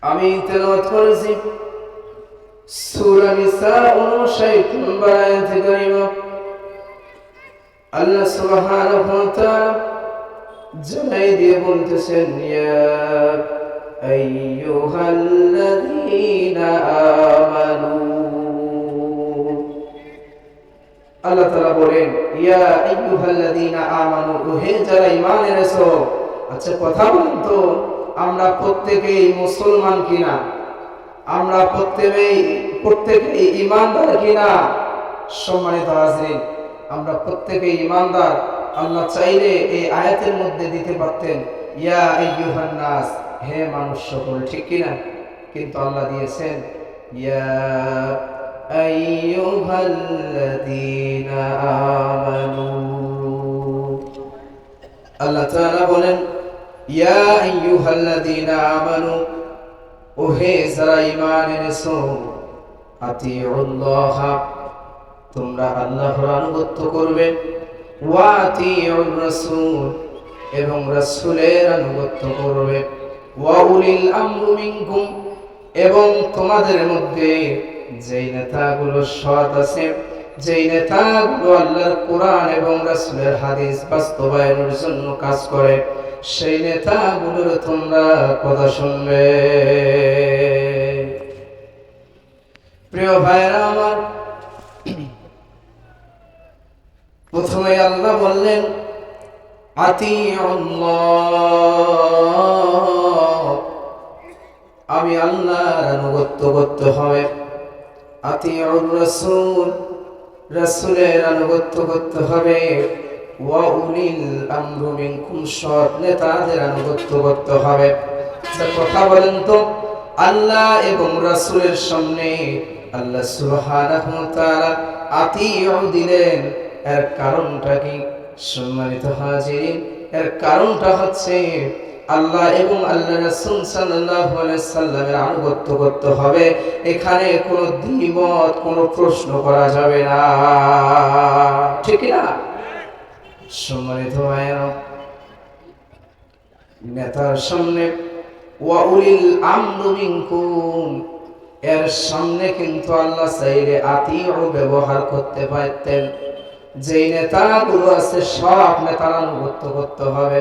আমি তেলাওয়াত করেছি সূরা নিসা 59 নম্বর আয়াত কারিমা। আল্লাহ সুবহানাহু ওয়া তাআলা জানাই দিয়ে বলতেছেন, ইয়া আইয়ুহাল্লাযীনা আমানু। আল্লাহ তাআলা বলেন, ইয়া আইয়ুহাল্লাযীনা আমানু, হে যারা ঈমান এনেছো। আচ্ছা কথা বলেন তো, আমরা প্রত্যেকেই মুসলমান কিনা? আমরা প্রত্যেকেই ঈমানদার কিনা? সম্মানিত হাজিরিন, আমরা প্রত্যেকেই ঈমানদার। আল্লাহ চাইলে এই আয়াতের মধ্যে দিতে পারতেন ইয়া আইয়ুহান নাস, হে মানুষ সকল, ঠিক কিনা? কিন্তু আল্লাহ দিয়েছেন ইয়া আইয়ুহাল্লাযীনা আমানু। আল্লাহ তাআলা বলেন, ইয়া আইয়ুহাল্লাযীনা আমানু, ও হে যারা ঈমান এনেছো, আতিউল্লাহ, তোমরা আল্লাহর আনুগত্য করবে, ওয়া আতিউর রাসূল, এবং রাসূলের আনুগত্য করবে, ওয়া উলিল আমরি মিনকুম, এবং তোমাদের মধ্যে যেই নেতাগুলো সৎ আছে, যেই নেতাগুলো আল্লাহর কোরআন এবং রাসূলের হাদিস বাস্তবায়নের জন্য কাজ করে, সেই নেতাগুলোর তোমরা কথা শুনবে। প্রিয় ভাইরা আমার, প্রথমে আল্লাহ বললেন আতিউল্লাহ, আমি আল্লাহর আনুগত্য করতে হবে। আতিউর রাসূল, রাসূলের আনুগত্য করতে হবে। ওয়া উলিল আমরি মিনকুম, সৎ নেতাদের আনুগত্য করতে হবে। কথা বলেন তো, আল্লাহ এবং রাসূলের সামনে আল্লাহ সুবহানাহু ওয়া তাআলা আতিউ দিলেন, এর কারণটা কি? সম্মানিত হাজিরিন, এর কারণটা হচ্ছে আল্লাহ এবং আল্লাহ রাসূল সাল্লাল্লাহু আলাইহি সাল্লামের আনুগত্য করতে হবে। এখানে কোনো দ্বিমত, কোনো প্রশ্ন করা যাবে না, ঠিক না? সম্মানিত ভাইরা, নেতার সামনে ওয়া উলিল আমরি মিনকুম, এর সামনে কিন্তু আল্লাহ চাইলে আতিউ ব্যবহার করতে পারতেন। যেই নেতাগুলো আছে সব নেতার আনুগত্য করতে হবে,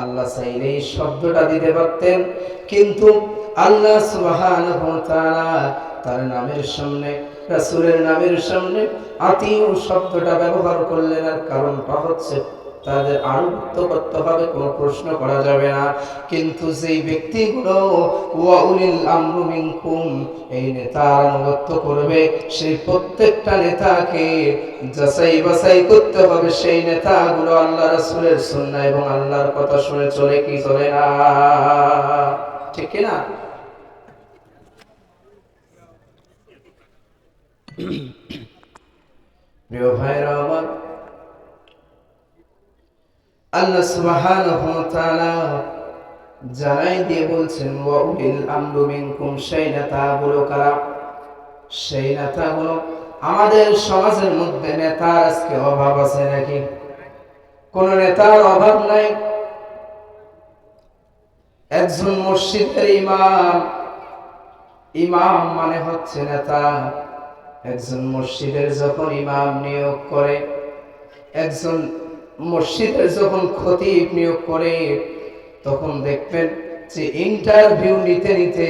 আল্লাহ চাইলে এই শব্দটা দিতে পারতেন। কিন্তু আল্লাহ সুবহানাহু ওয়া তাআলা তার নামের সামনে, রাসূলের নামের সামনে আতিউ শব্দটা ব্যবহার করলেন। আর কারণটা হচ্ছে তাদের আনুগত্য করতে হবে, কোনো প্রশ্ন করা যাবে না। কিন্তু যেই ব্যক্তিগুলো ওয়া উলিল আমরি মিনকুম, এই নেতার আনুগত্য করবে, সেই প্রত্যেকটা নেতাকে যাচাই বাছাই করতে হবে সেই নেতাগুলো আল্লাহ রাসূলের সুন্নাহ এবং আল্লাহর কথা শুনে চলে কি চলে না, ঠিক কি না? প্রিয় ভাইরা আমার, আল্লাহ সুবহানাহু ওয়া তাআলা জানাই দিয়ে বলছেন ওয়া উলিল আমরি মিনকুম, সেই নেতাগুলো কারা? সেই নেতাগুলো, আমাদের সমাজের মধ্যে নেতার আজকে অভাব আছে নাকি? কোন নেতার অভাব নাই। একজন মসজিদের ইমাম, ইমাম মানে হচ্ছে নেতা। একজন মসজিদের যখন ইমাম নিয়োগ করে, একজন মসজিদের যখন খতিব নিয়োগ করে, তখন দেখবেন যে ইন্টারভিউ নিতে নিতে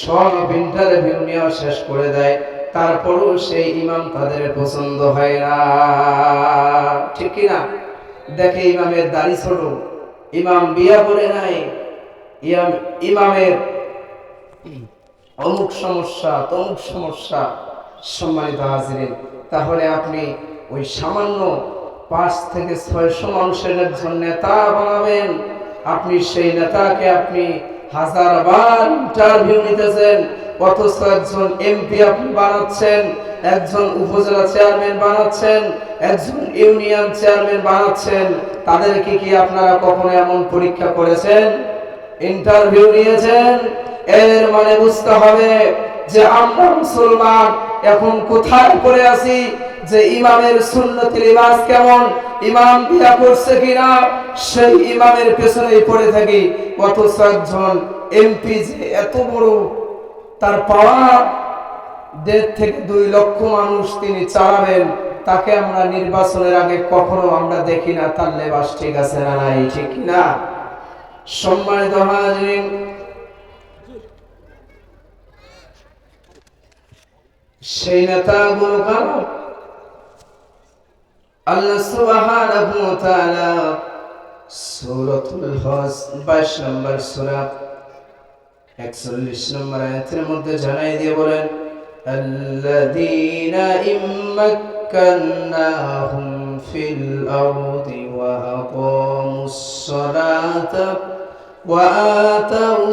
সব ইন্টারভিউ নেওয়া শেষ করে দেয়, তারপরও সেই ইমাম তাদের পছন্দ হয় না, ঠিক কিনা? দেখে ইমামের দাড়ি ছোট, ইমাম বিয়া করে নাই, ইমামের অমুক সমস্যা, তমুক সমস্যা। সম্মানিত হাজিরিন, তাহলে আপনি ওই সামান্য 5 থেকে 600 মানুষের একজন নেতা বানাবেন। আপনি সেই নেতাকে আপনি 1000 বার ইন্টারভিউ নিতেছেন, অথচ একজন এমপি আপনি বানাচ্ছেন, একজন উপজেলা চেয়ারম্যান বানাচ্ছেন, একজন ইউনিয়ন চেয়ারম্যান বানাচ্ছেন। তাদেরকে কি আপনারা কখনো এমন পরীক্ষা করেছেন, ইন্টারভিউ নিয়েছেন? এর মানে বুঝতে হবে যে আমরা মুসলমান এখন কোথায় পড়ে আছি, যে ইমামের সুন্নতি লিবাস কেমন, ইমাম বিয়া করছে কিনা, সেই ইমামের পেছনেই পড়ে থাকি। অথচ একজন এমপি যে এত বড়, তার পাওয়া 1.5 থেকে 2 লক্ষ মানুষ তিনি চালাবেন, তাকে আমরা নির্বাচনের আগে কখনো আমরা দেখি না। তার লেবাস ঠিক আছে না নাই, ঠিক না? সম্মানিত হাজিরিন, সেই নেতাগুলো কারণ আল্লাহ সুবহানাহু ওয়া তাআলা সূরাতুল হজ 22 নম্বর সূরা 41 নম্বর আয়াতের মধ্যে জানাই দিয়ে বলেন, আল্লাযীনা ইম্মাক্কান্নাহুম ফিল আরদি ওয়া আকামুস সালাতা ওয়া আতাউয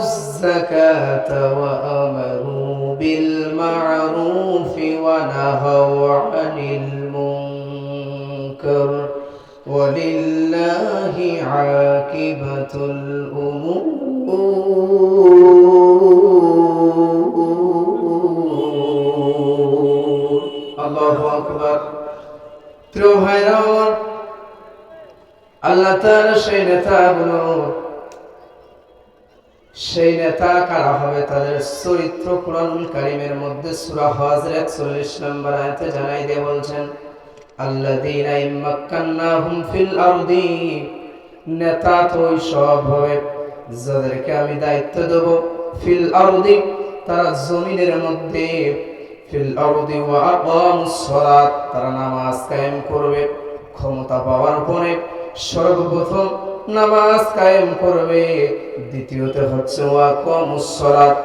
যাকাতা ওয়া আমারু বিল মা'রুফি ওয়া নাহাউ আনিল মুনকার ওয়ালিল্লাহি আকিবাতুল উমুর। আল্লাহু আকবার। প্রিয় ভাইরা আমার, আল্লাহ তাআলা সেই নেতা কারা হবে তাদের চরিত্র কুরআনুল কারীমের মধ্যে সূরা হজের 41 নম্বর আয়াতে জানাই দিয়ে বলছেন, আল্লাযীনা ইম্মাক্কান্নাহুম ফিল আরদি, নেতা তো সব হবে যাদেরকে আমি দায়িত্ব দেব ফিল আরদি, তারা জমিনের মধ্যে, ফিল আরদি ওয়া আকামুস সালাত, তারা নামাজ কায়েম করবে। ক্ষমতা পাওয়ার পরে সর্বপ্রথম নামাজ কায়েম করবে, দ্বিতীয়ত হচ্ছে ওয়া আকামুস সালাত,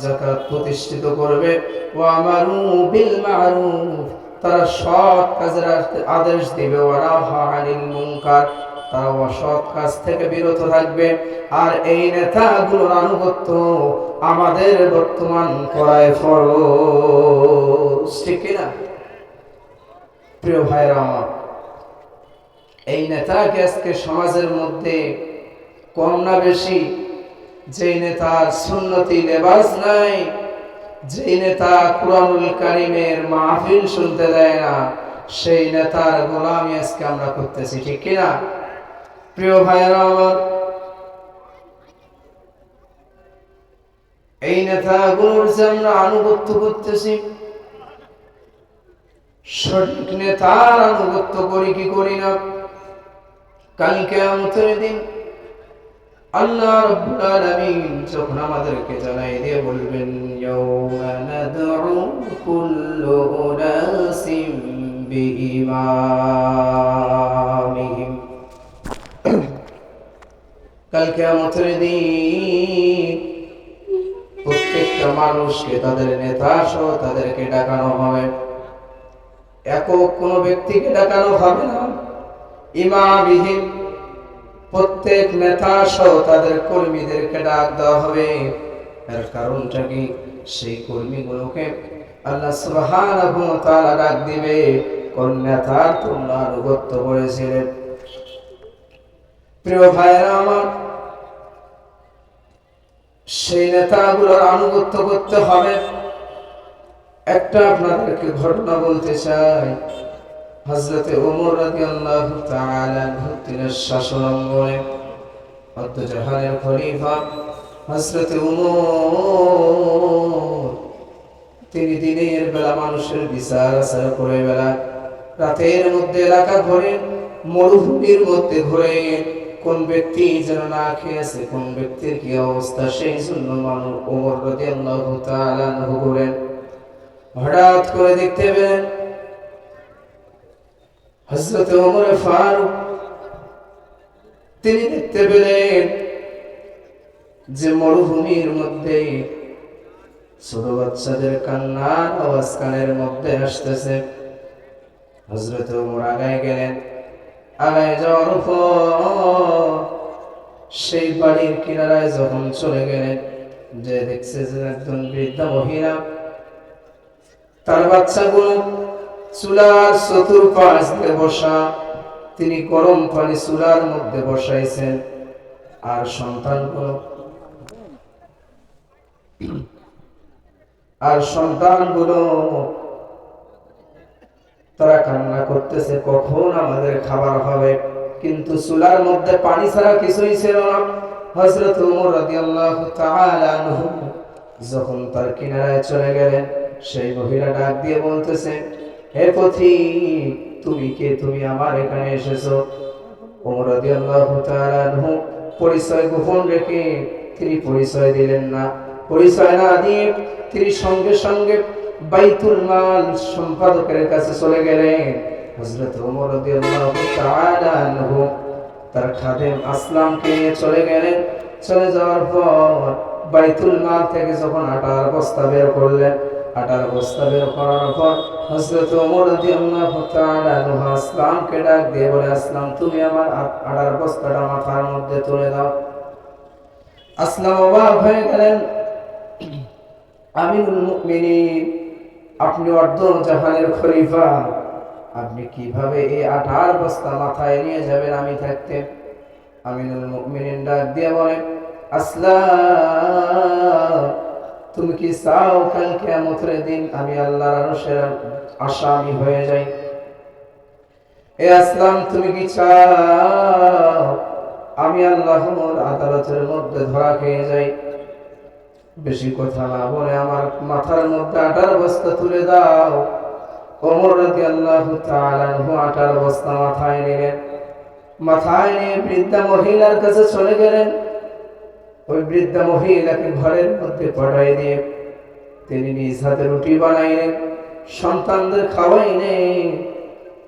যাকাত প্রতিষ্ঠিত করবে, ওয়া আমারু বিল মা'রুফ, তারা সৎ কাজের আদেশ দিবে, ওয়া নাহা আনিল মুনকার, তারা অসৎ কাজ থেকে বিরত থাকবে। আর এই নেতাগুলোর আনুগত্য আমাদের বর্তমান করায় ফরজ, ঠিক না? প্রিয় ভাইরা আমার, এই নেতাকে আজকে সমাজের মধ্যে কম না বেশি, যে নেতার সুন্নতি লেবাস নাই, যে নেতা কুরআনুল কারীমের মাহফিল শুনতে দেয় না, সেই নেতার গোলামি আজকে আমরা করতেছি, ঠিক কিনা? প্রিয় ভাইরা আমার, এই নেতাগুলোর যে আমরা আনুগত্য করতেছি, সঠিক নেতার আনুগত্য করি কি করি না? কাল কিয়ামতের দিন আল্লাহ রাব্বুল আলামিন যখন আমাদেরকে জানাই দিয়ে বলবেন, ইয়াউমা নাদউ কুল্লু উনাসিম বিইমামিহিম, কাল কিয়ামতের দিন প্রত্যেকটা মানুষকে তাদের নেতা সহ তাদেরকে ডাকানো হবে। একক কোনো ব্যক্তিকে ডাকানো হবে না। ইমামিহিম, প্রত্যেক নেতা সহ তাদের কর্মীদেরকে ডাক দেওয়া হবে। এর কারণটা কি? সেই কর্মীগুলোকে আল্লাহ সুবহানাহু ওয়া তাআলা ডাক দিবে, কোন নেতার তোমরা আনুগত্য করেছিলে। প্রিয় ভাইরা আমার, সেই নেতাগুলোর আনুগত্য করতে হবে। একটা আপনাদেরকে ঘটনা বলতে চাই। হযরতে ওমর রাদিয়াল্লাহু তাআলা আনহু তিনি শাসনামলে জাহানের খলিফা হযরতে ওমর, তিনি দিনের বেলা মানুষের বিচার আচার করে বেড়ায়, রাতের মধ্যে এলাকা ঘুরে, মরুভূমির মধ্যে ঘুরে, কোন ব্যক্তি যেন না খেয়ে আছে, কোন ব্যক্তির কি অবস্থা, সেই জন্য মানুষ ওমর রাদিয়াল্লাহু তাআলা আনহু ঘুরেন। হঠাৎ করে দেখতে পেলেন হযরত ওমর ফারুক, তিনি দেখতে পেলেন যে মরুভূমির মধ্যে ছোট বাচ্চাদের কান্নার আওয়াজ কানের মধ্যে আসতেছে। হযরত ওমর আগায় গেলেন। আগায় যাওয়ার পর সেই বাড়ির কিনারায় যখন চলে গেলেন, যে দেখছে যে একজন বৃদ্ধা মহিলা তার বাচ্চাগুলো চুলার চতুর্পাশ দিয়ে বসা, তিনি গরম পানি চুলার মধ্যে বসাইছেন, আর সন্তানগুলো তারা কান্না করতেছে, কখন আমাদের খাবার হবে। কিন্তু চুলার মধ্যে পানি ছাড়া কিছুই ছিল না। হযরত ওমর রাদিয়াল্লাহু তাআলা আনহু যখন তার কিনারায় চলে গেলেন, সেই মহিলা ডাক দিয়ে বলতেছে, হে পথিক, তুমি কে? তুমি আমার এখানে এসেছো? ওমর রাদিয়াল্লাহু তাআলা আনহু পরিচয় গোপন রেখে তিনি পরিচয় দিলেন না। পরিচয় না দিয়ে তিনি সঙ্গে সঙ্গে বাইতুল মাল সম্পাদকের কাছে চলে গেলেন। হযরত ওমর রাদিয়াল্লাহু তাআলা আনহু তার খাদেম আসলামকে নিয়ে চলে গেলেন। চলে যাওয়ার পর বাইতুল মাল থেকে যখন আটার বস্তা বের করলেন, আটার বস্তা বের করার পর হযরত ওমর রাদিয়াল্লাহু তাআলা আনহু আসলামকে ডাক দিয়ে বলে, আসলাম, তুমি আমার আটার বস্তাটা মাথার মধ্যে তুলে দাও। আসলাম অবাক হয়ে গেলেন, আমিরুল মুমিনিন, আপনি অর্ধ জাহানের খলিফা, আপনি কিভাবে এই আটার বস্তা মাথায় নিয়ে যাবেন আমি থাকতে? আমিরুল মুমিনিন ডাক দিয়ে বলে, আসলাম, তুমি কি চাও কাল কিয়ামতের দিন আমি আল্লাহর আরশের আসামি হয়ে যাই? এ আসলাম, তুমি কি চাও আমি আল্লাহর আদালতের মধ্যে ধরা খেয়ে যাই? বেশি কথা না বলে আমার মাথার মধ্যে আটার বস্তা তুলে দাও। ওমর রাদিয়াল্লাহু তাআলা আনহু আটার বস্তা মাথায় নিলেন। মাথায় নিয়ে বৃদ্ধা মহিলার কাছে চলে গেলেন। ওই বৃদ্ধা মহিলাকে ঘরের মধ্যে পাঠাই দিয়ে তিনি নিজ হাতে রুটি বানাইলেন, সন্তানদের খাওয়াইলেন,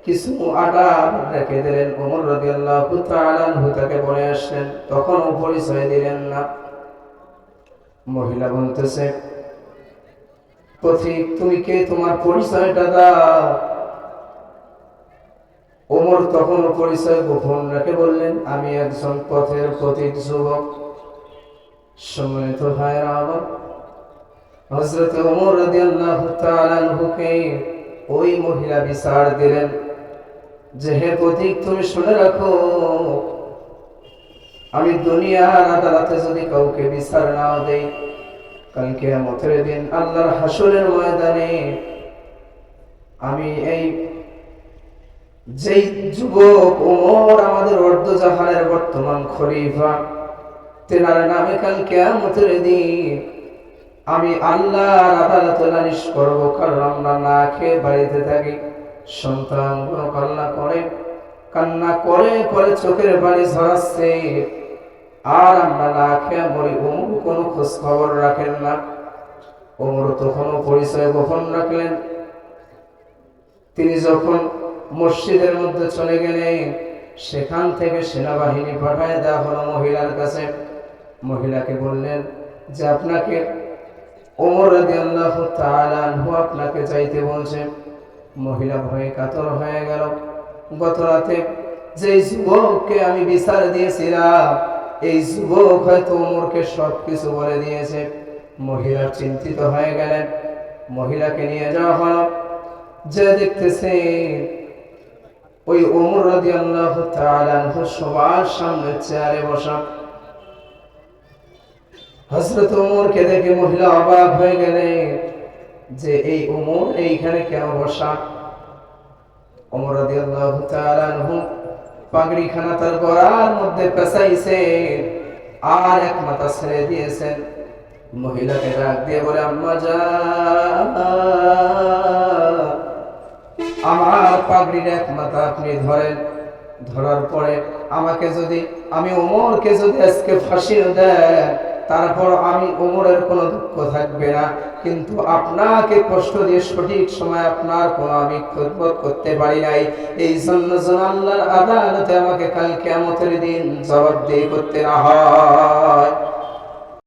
কিছু আটা রেখে দিলেন। ওমর রাদিয়াল্লাহু তাআলা আনহু তাকে বলে আসলেন, তখনও পরিচয় দিলেন না। মহিলা বলতেছে, পথিক, তুমি কে? তোমার পরিচয়টা দাও। ওমর তখনও পরিচয় গোপন রেখে বললেন, আমি একজন পথের পথিক যুবক। সম্মানিত ভাইরা আমার, হযরত ওমর রাদিয়াল্লাহু তাআলা আনহুকে ওই মহিলা বিচার দিলেন যে, হে পথিক, তুমি শুনে রাখো, আমি দুনিয়ার আদালতে যদি কাউকে বিচার নাও দেই, কাল কিয়ামতের দিন আল্লাহর হাসরের ময়দানে আমি এই যেই যুবক ওমর, আমাদের অর্ধজাহানের বর্তমান খলিফা, তেনার নামে কাল কিয়ামতের দিন আমি আল্লাহর আদালতে নালিশ করব। কারণ আমরা না খেয়ে বাড়িতে থাকি, সন্তান কান্না করে করে চোখের পানি ঝরাচ্ছে, আর আমরা না খেয়ে মরি। ওমর কোনো খোঁজ খবর রাখেন না। ওমর তখনও পরিচয় গোপন রাখলেন। তিনি যখন মসজিদের মধ্যে চলে গেলেন, সেখান থেকে সেনাবাহিনী পাঠায় দেওয়া হলো মহিলার কাছে। মহিলাকে বললেন যে, আপনাকে ওমর রাদিয়াল্লাহু তাআলা আনহু আপনাকে যাইতে বলছেন। মহিলা ভয়ে কাতর হয়ে গেল। গত রাতে যে যুবককে আমি বিচার দিয়েছিলাম, এই যুবক হয়তো ওমরকে সবকিছু বলে দিয়েছে। মহিলা চিন্তিত হয়ে গেলেন। মহিলাকে নিয়ে যাওয়া হলো। যে দেখতেছে ওই ওমর রাদিয়াল্লাহু তাআলা আনহু সবার সামনে চেয়ারে বসা। হযরত ওমরকে দেখে মহিলা অবাক হয়ে গেলেন যে, এই ওমর এইখানে কেন বসা? ওমর রাদিয়াল্লাহু তাআলা আনহু পাগড়িখানা তার গলার মধ্যে পেঁচাইছেন আর এক মাথা ছেড়ে দিয়েছেন। মহিলাকে ডাক দিয়ে বলে, আম্মা জান, আমার পাগড়ির এক মাথা আপনি ধরেন। ধরার পরে আমি ওমরকে যদি আজকে ফাঁসি দেন, তারপর আমি ওমরের কোনো দুঃখ থাকবে না, কিন্তু আপনাকে কষ্ট দিয়ে সঠিক সময় আপনার কোনো আমি খেদমত করতে পারি নাই, এই জন্য যেন আল্লাহর আদালতে আমাকে কাল কিয়ামতের দিন জবাবদিহি করতে না হয়।